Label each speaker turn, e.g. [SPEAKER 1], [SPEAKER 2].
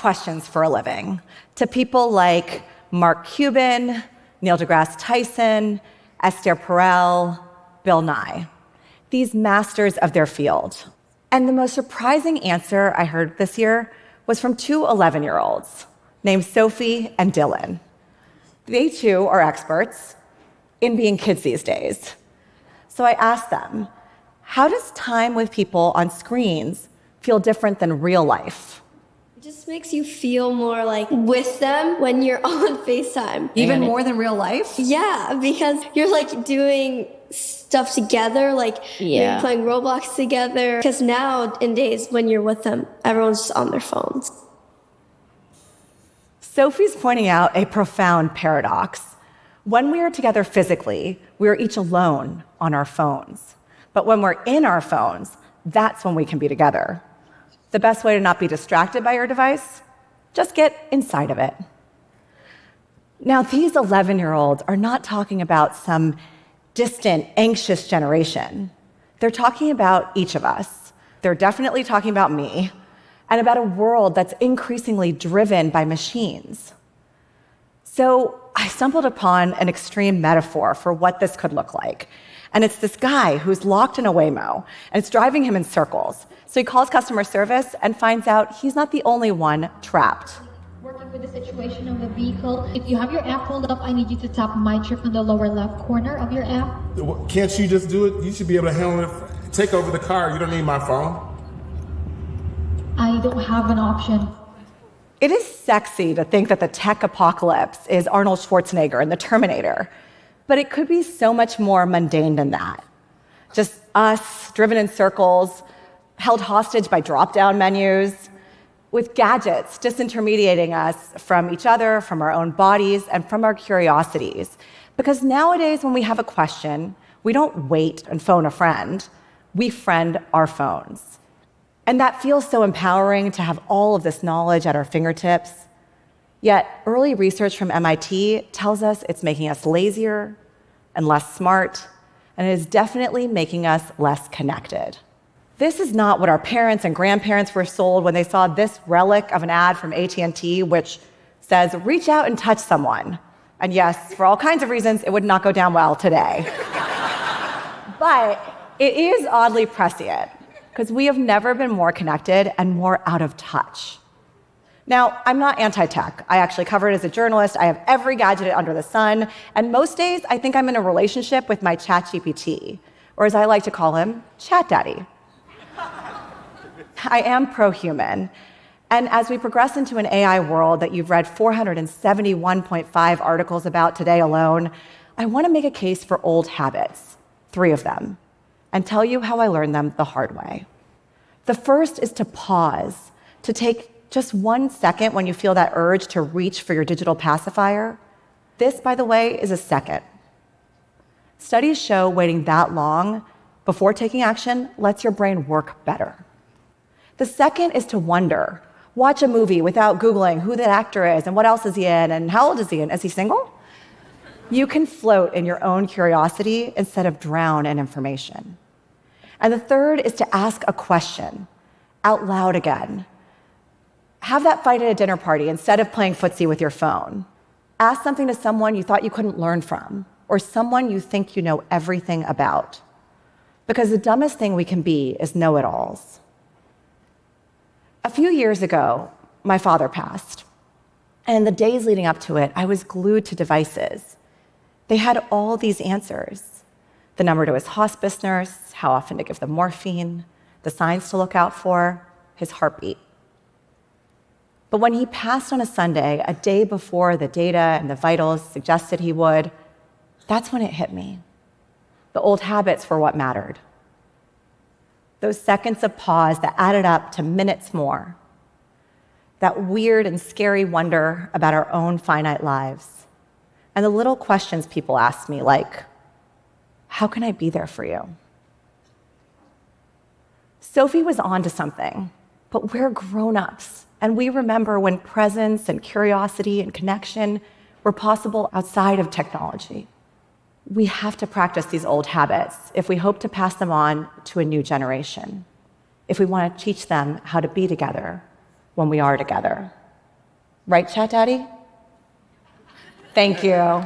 [SPEAKER 1] questions for a living to people like Mark Cuban, Neil deGrasse Tyson, Esther Perel, Bill Nye, these masters of their field. And the most surprising answer I heard this year was from two 11-year-olds named Sophie and Dylan. They too are experts in being kids these days. So I asked them, how does time with people on screens feel different than real life?
[SPEAKER 2] It just makes you feel more like with them when you're on FaceTime.
[SPEAKER 1] Even more than real life?
[SPEAKER 2] Yeah, because you're like doing stuff together, like maybe playing Roblox together. Because nowadays, when you're with them, everyone's just on their phones.
[SPEAKER 1] Sophie's pointing out a profound paradox. When we are together physically, we are each alone on our phones. But when we're in our phones, that's when we can be together. The best way to not be distracted by your device? Just get inside of it. Now, these 11-year-olds are not talking about some distant, anxious generation. They're talking about each of us. They're definitely talking about me, and about a world that's increasingly driven by machines. So I stumbled upon an extreme metaphor for what this could look like. And it's this guy who's locked in a Waymo, and it's driving him in circles. So he calls customer service and finds out he's not the only one trapped.
[SPEAKER 3] Working with the situation of the vehicle. If you have your app pulled up, I need you to tap My Trip on the lower left corner of your app.
[SPEAKER 4] Can't you just do it? You should be able to handle it. Take over the car. You don't need my phone.
[SPEAKER 3] I don't have an option.
[SPEAKER 1] It is sexy to think that the tech apocalypse is Arnold Schwarzenegger in The Terminator, but it could be so much more mundane than that. Just us, driven in circles, held hostage by drop-down menus, with gadgets disintermediating us from each other, from our own bodies, and from our curiosities. Because nowadays, when we have a question, we don't wait and phone a friend, we friend our phones. And that feels so empowering to have all of this knowledge at our fingertips. Yet early research from MIT tells us it's making us lazier and less smart, and it is definitely making us less connected. This is not what our parents and grandparents were sold when they saw this relic of an ad from AT&T, which says, reach out and touch someone. And yes, for all kinds of reasons, it would not go down well today. But it is oddly prescient, because we have never been more connected and more out of touch. Now, I'm not anti-tech. I actually cover it as a journalist. I have every gadget under the sun. And most days, I think I'm in a relationship with my ChatGPT, or as I like to call him, Chat Daddy. I am pro-human. And as we progress into an AI world that you've read 471.5 articles about today alone, I want to make a case for old habits, 3 of them, and tell you how I learned them the hard way. The first is to pause, to take just 1 second when you feel that urge to reach for your digital pacifier. This, by the way, is a second. Studies show waiting that long before taking action lets your brain work better. The second is to wonder. Watch a movie without Googling who that actor is and what else is he in and how old is he and is he single? You can float in your own curiosity instead of drown in information. And the third is to ask a question out loud again. Have that fight at a dinner party instead of playing footsie with your phone. Ask something to someone you thought you couldn't learn from, or someone you think you know everything about. Because the dumbest thing we can be is know-it-alls. A few years ago, my father passed. And in the days leading up to it, I was glued to devices. They had all these answers. The number to his hospice nurse, how often to give them morphine, the signs to look out for, his heartbeat. But when he passed on a Sunday, a day before the data and the vitals suggested he would, that's when it hit me. The old habits were what mattered. Those seconds of pause that added up to minutes more. That weird and scary wonder about our own finite lives. And the little questions people asked me, like, how can I be there for you? Sophie was onto something, but we're grown-ups, and we remember when presence and curiosity and connection were possible outside of technology. We have to practice these old habits if we hope to pass them on to a new generation, if we want to teach them how to be together when we are together. Right, Chat Daddy? Thank you.